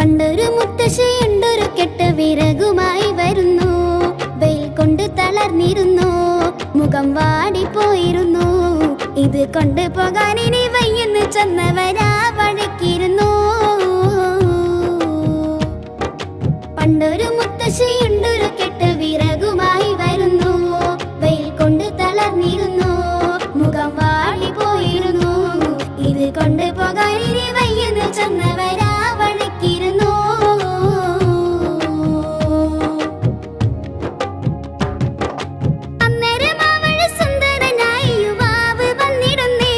പണ്ടൊരു മുത്തശ്ശിയുണ്ടൊരു കെട്ട് വിറകുമായി വരുന്നു. വെയിൽ കൊണ്ട് തളർന്നിരുന്നു, മുഖം വാടിപ്പോയിരുന്നു. ഇത് കൊണ്ട് പോകാൻ ഇനി വയ്യെന്ന് ചെന്നവരാ വഴക്കിയിരുന്നു. പണ്ടൊരു മുത്തശ്ശിയുണ്ടൊരു കെട്ട് വിറകുമായി വരുന്നു. വെയിൽ കൊണ്ട് തളർന്നിരുന്നു, മുഖം വാടിപ്പോയിരുന്നു. ഇത് കൊണ്ട് പോകാൻ ഇനി വയ്യെന്ന് ചെന്നവരാ വഴക്കിയിരുന്നു. അന്നേരം അവൾ സുന്ദരനായ യുവാവ് വന്നിടുന്നേ,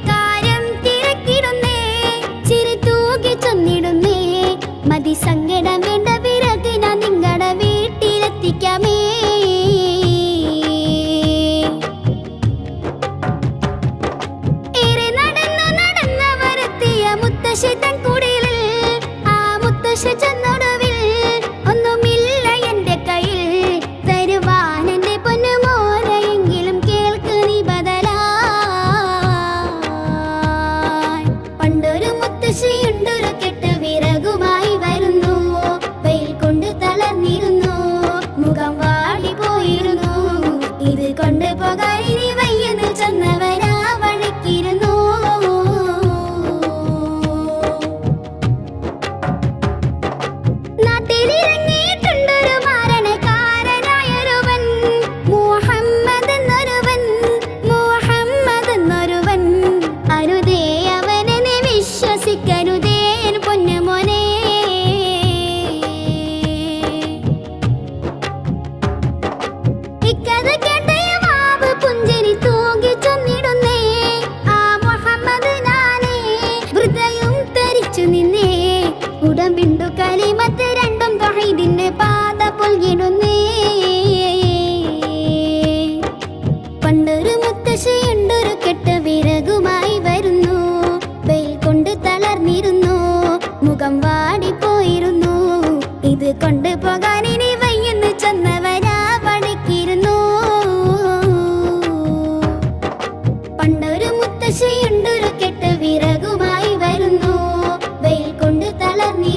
കാര്യം തിരക്കിടുന്നേ, ചിരി തൂകി ചൊന്നിടുന്നേ. മതി സങ്കടം വേണ്ട, വിറകിന നിങ്ങളുടെ വീട്ടിലെത്തിക്കാമേ. ഏറെ നടന്നു നടന്നവരെത്തിയ മുത്തശ്ശി തൻ കുടിലിൽ. ആ മുത്തശ്ശി ചെന്നൊടുവിൽ, ഒന്നുമില്ല എന്റെ കയ്യിൽ തരുവാൻ എന്റെ പൊന്നുമോനെങ്കിലും കേൾക്ക് നീ ബദലായി. പണ്ടൊരു മുത്തശ്ശിയുണ്ടൊരു കെട്ട് വിറകുമായി വരുന്നു. വെയിൽ കൊണ്ട് തളർന്നിരുന്നു, മുഖം വാടിപ്പോയിരുന്നു. ഇത് കൊണ്ട് പോകാൻ ഇനി വയ്യെന്ന് ചെന്നവരാ വഴക്കിയിരുന്നു. നാട്ടിലിറങ്ങിയിട്ടുണ്ടൊരു മാരണക്കാരനായൊരുവൻ, മുഹമ്മദ് എന്നൊരുവൻ, മുഹമ്മദ് എന്നൊരുവൻ. അരുതേ അവനെ നീ വിശ്വസിക്കരുതേ എൻ പൊന്നുമോനെ. ഇക്കഥ കേട്ട യുവാവ് പുഞ്ചിരി തൂകി ചൊന്നിടുന്നേ, ആ മുഹമ്മദ് ഞാനേ. ഹൃദയം തരിച്ചു നിന്നേ, ഉടമ്പിണ്ടു കലിമത്ത് രണ്ടും തൗഹീദിന്റെ പാത പുൽകിടുന്നേ. പണ്ടൊരു മുത്തശ്ശിയുണ്ടൊരു കെട്ട് വിറകുമായി വരുന്നു. വെയിൽ കൊണ്ട് തളർന്നിരുന്നു, മുഖം വാടിപ്പോയിരുന്നു. ഇത് കൊണ്ട് പോകാൻ ഇനി വയ്യെന്ന് ചെന്നവരാ വഴക്കിയിരുന്നു. പണ്ടൊരു മുത്തശ്ശിയുണ്ടൊരു കെട്ട് വിറകുമായി വരുന്നു. വെയിൽ കൊണ്ട് തളർന്നി